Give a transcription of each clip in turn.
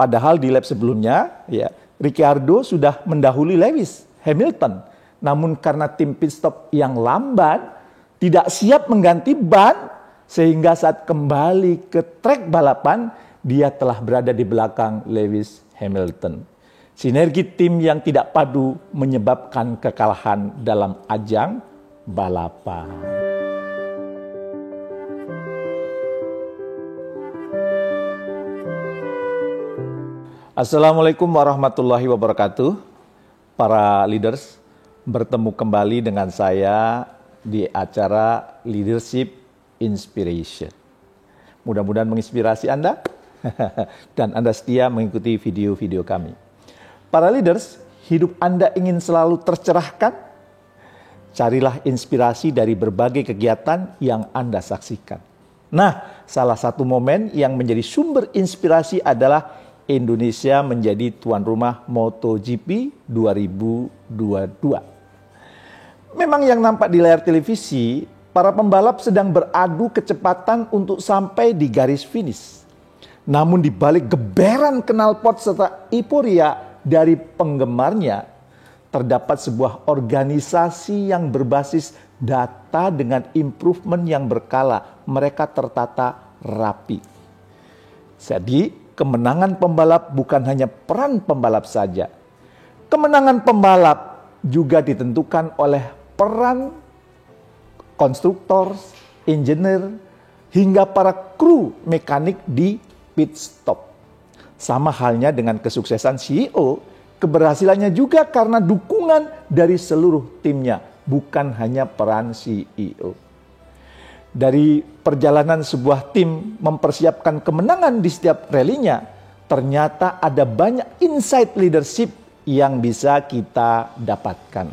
Padahal di lap sebelumnya, ya, Ricciardo sudah mendahului Lewis Hamilton. Namun karena tim pit stop yang lambat, tidak siap mengganti ban, sehingga saat kembali ke trek balapan, dia telah berada di belakang Lewis Hamilton. Sinergi tim yang tidak padu menyebabkan kekalahan dalam ajang balapan. Assalamualaikum warahmatullahi wabarakatuh. Para leaders, bertemu kembali dengan saya di acara Leadership Inspiration. Mudah-mudahan menginspirasi Anda dan Anda setia mengikuti video-video kami. Para leaders, hidup Anda ingin selalu tercerahkan? Carilah inspirasi dari berbagai kegiatan yang Anda saksikan. Nah, salah satu momen yang menjadi sumber inspirasi adalah Indonesia menjadi tuan rumah MotoGP 2022. Memang yang nampak di layar televisi, para pembalap sedang beradu kecepatan untuk sampai di garis finish. Namun di balik geberan knalpot serta euforia dari penggemarnya, terdapat sebuah organisasi yang berbasis data dengan improvement yang berkala. Mereka tertata rapi. Jadi, kemenangan pembalap bukan hanya peran pembalap saja. Kemenangan pembalap juga ditentukan oleh peran konstruktor, engineer, hingga para kru mekanik di pit stop. Sama halnya dengan kesuksesan CEO, keberhasilannya juga karena dukungan dari seluruh timnya, bukan hanya peran CEO. Dari perjalanan sebuah tim mempersiapkan kemenangan di setiap rallynya, ternyata ada banyak insight leadership yang bisa kita dapatkan.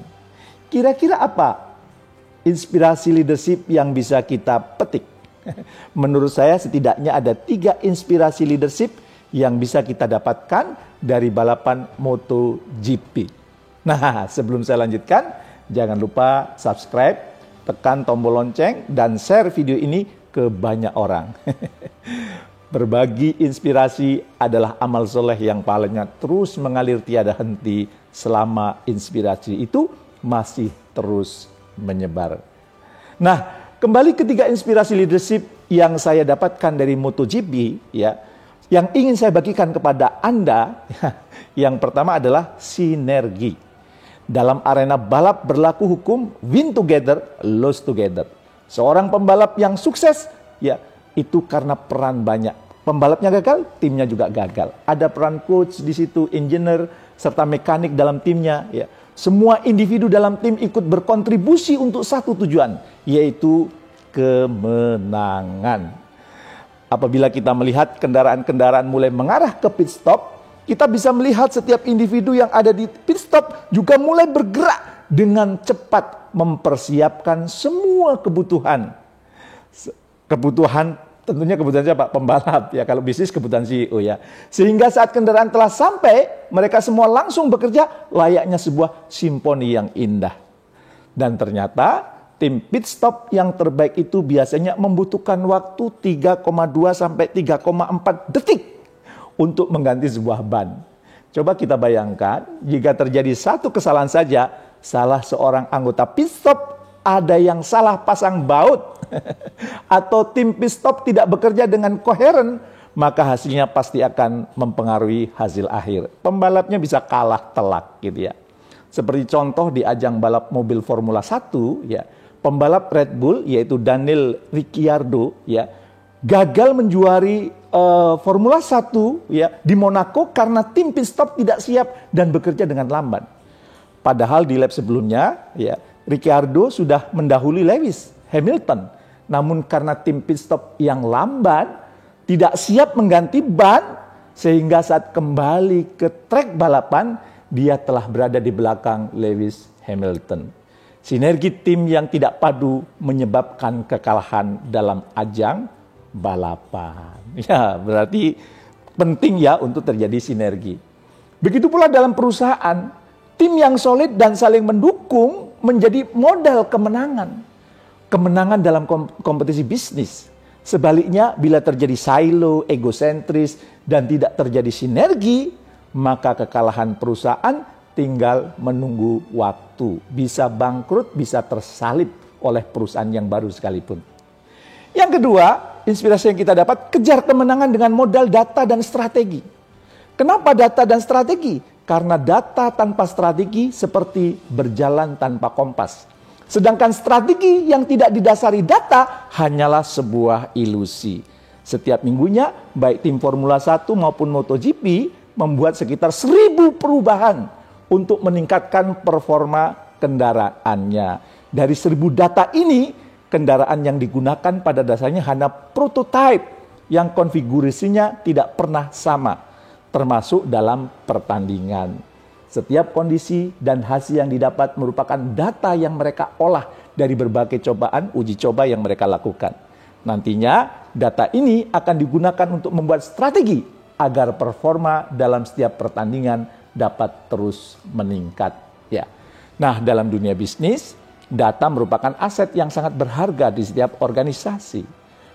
Kira-kira apa inspirasi leadership yang bisa kita petik? Menurut saya setidaknya ada 3 inspirasi leadership yang bisa kita dapatkan dari balapan MotoGP. Nah, sebelum saya lanjutkan, jangan lupa subscribe, tekan tombol lonceng, dan share video ini ke banyak orang. Berbagi inspirasi adalah amal soleh yang pahalanya terus mengalir tiada henti selama inspirasi itu masih terus menyebar. Nah, kembali ke 3 inspirasi leadership yang saya dapatkan dari MotoGP, ya, yang ingin saya bagikan kepada Anda. Yang pertama adalah sinergi. Dalam arena balap berlaku hukum win together, lose together. Seorang pembalap yang sukses, ya, itu karena peran banyak. Pembalapnya gagal, timnya juga gagal. Ada peran coach di situ, engineer, serta mekanik dalam timnya. Ya. Semua individu dalam tim ikut berkontribusi untuk satu tujuan, yaitu kemenangan. Apabila kita melihat kendaraan-kendaraan mulai mengarah ke pit stop, kita bisa melihat setiap individu yang ada di pit stop juga mulai bergerak dengan cepat mempersiapkan semua kebutuhan. Tentunya kebutuhan siapa? Pembalap, ya. Kalau bisnis kebutuhan CEO, ya. Sehingga saat kendaraan telah sampai, mereka semua langsung bekerja layaknya sebuah simfoni yang indah. Dan ternyata tim pit stop yang terbaik itu biasanya membutuhkan waktu 3,2 sampai 3,4 detik untuk mengganti sebuah ban. Coba kita bayangkan, jika terjadi satu kesalahan saja, salah seorang anggota pit stop, ada yang salah pasang baut, atau tim pit stop tidak bekerja dengan koheren, maka hasilnya pasti akan mempengaruhi hasil akhir. Pembalapnya bisa kalah telak, gitu ya. Seperti contoh di ajang balap mobil Formula 1, ya, pembalap Red Bull, yaitu Daniel Ricciardo, ya, gagal menjuari Formula 1, ya, di Monaco karena tim pit stop tidak siap dan bekerja dengan lambat. Padahal di lap sebelumnya, ya, Ricciardo sudah mendahului Lewis Hamilton. Namun karena tim pit stop yang lambat, tidak siap mengganti ban, sehingga saat kembali ke trek balapan, dia telah berada di belakang Lewis Hamilton. Sinergi tim yang tidak padu menyebabkan kekalahan dalam ajang balapan. Ya, berarti penting ya untuk terjadi sinergi. Begitu pula dalam perusahaan, tim yang solid dan saling mendukung menjadi modal kemenangan. Kemenangan dalam kompetisi bisnis. Sebaliknya, bila terjadi silo, egosentris, dan tidak terjadi sinergi, maka kekalahan perusahaan tinggal menunggu waktu. Bisa bangkrut, bisa tersalib oleh perusahaan yang baru sekalipun. Yang kedua, inspirasi yang kita dapat, kejar kemenangan dengan modal data dan strategi. Kenapa data dan strategi? Karena data tanpa strategi seperti berjalan tanpa kompas. Sedangkan strategi yang tidak didasari data hanyalah sebuah ilusi. Setiap minggunya, baik tim Formula 1 maupun MotoGP membuat sekitar 1.000 perubahan untuk meningkatkan performa kendaraannya. Dari 1.000 data ini, kendaraan yang digunakan pada dasarnya hanya prototipe yang konfigurasinya tidak pernah sama, termasuk dalam pertandingan. Setiap kondisi dan hasil yang didapat merupakan data yang mereka olah dari berbagai cobaan, uji coba yang mereka lakukan. Nantinya, data ini akan digunakan untuk membuat strategi agar performa dalam setiap pertandingan dapat terus meningkat. Ya. Nah, dalam dunia bisnis, data merupakan aset yang sangat berharga di setiap organisasi.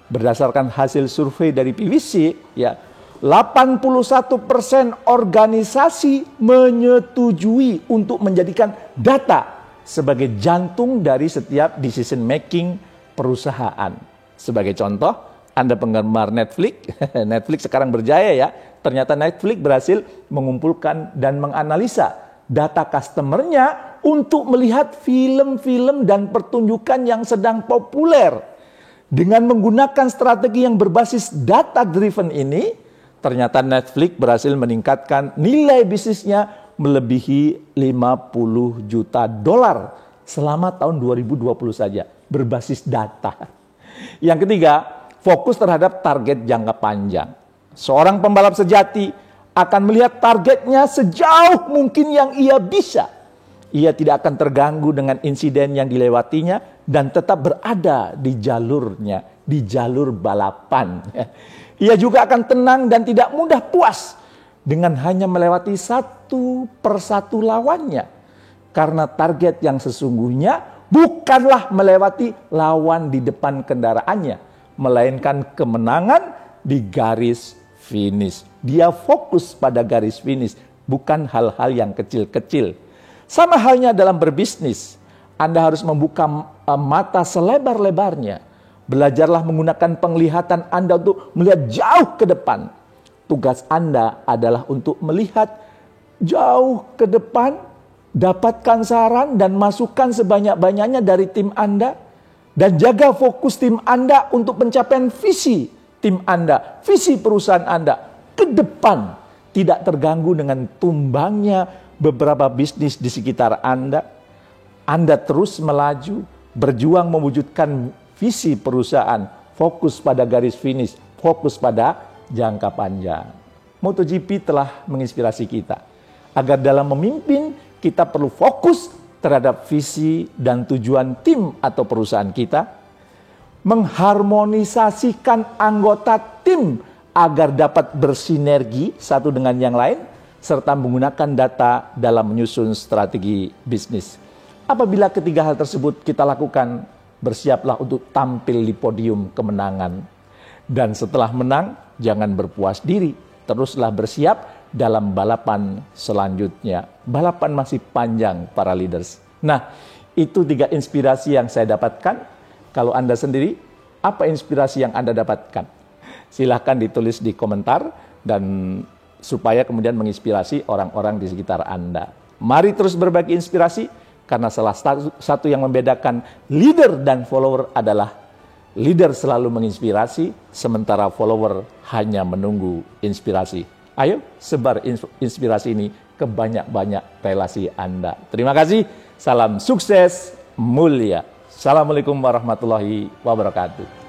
Berdasarkan hasil survei dari PwC, ya, 81% organisasi menyetujui untuk menjadikan data sebagai jantung dari setiap decision making perusahaan. Sebagai contoh, Anda penggemar Netflix, Netflix sekarang berjaya ya. Ternyata Netflix berhasil mengumpulkan dan menganalisa data customernya untuk melihat film-film dan pertunjukan yang sedang populer. Dengan menggunakan strategi yang berbasis data driven ini, ternyata Netflix berhasil meningkatkan nilai bisnisnya melebihi 50 juta dolar selama tahun 2020 saja, berbasis data. Yang ketiga, fokus terhadap target jangka panjang. Seorang pembalap sejati akan melihat targetnya sejauh mungkin yang ia bisa. Ia tidak akan terganggu dengan insiden yang dilewatinya dan tetap berada di jalurnya, di jalur balapan. Ia juga akan tenang dan tidak mudah puas dengan hanya melewati satu persatu lawannya. Karena target yang sesungguhnya bukanlah melewati lawan di depan kendaraannya, melainkan kemenangan di garis finish. Dia fokus pada garis finish, bukan hal-hal yang kecil-kecil. Sama halnya dalam berbisnis, Anda harus membuka mata selebar-lebarnya. Belajarlah menggunakan penglihatan Anda untuk melihat jauh ke depan. Tugas Anda adalah untuk melihat jauh ke depan, dapatkan saran dan masukan sebanyak-banyaknya dari tim Anda, dan jaga fokus tim Anda untuk pencapaian visi tim Anda, visi perusahaan Anda ke depan, tidak terganggu dengan tumbangnya beberapa bisnis di sekitar Anda. Anda terus melaju, berjuang mewujudkan visi perusahaan, fokus pada garis finish, fokus pada jangka panjang. MotoGP telah menginspirasi kita agar dalam memimpin kita perlu fokus terhadap visi dan tujuan tim atau perusahaan kita, mengharmonisasikan anggota tim agar dapat bersinergi satu dengan yang lain, serta menggunakan data dalam menyusun strategi bisnis. Apabila ketiga hal tersebut kita lakukan, bersiaplah untuk tampil di podium kemenangan. Dan setelah menang, jangan berpuas diri. Teruslah bersiap dalam balapan selanjutnya. Balapan masih panjang para leaders. Nah, itu 3 inspirasi yang saya dapatkan. Kalau Anda sendiri, apa inspirasi yang Anda dapatkan? Silahkan ditulis di komentar dan supaya kemudian menginspirasi orang-orang di sekitar Anda. Mari terus berbagi inspirasi. Karena salah satu yang membedakan leader dan follower adalah leader selalu menginspirasi, sementara follower hanya menunggu inspirasi. Ayo sebar inspirasi ini ke banyak-banyak relasi Anda. Terima kasih, salam sukses mulia. Assalamualaikum warahmatullahi wabarakatuh.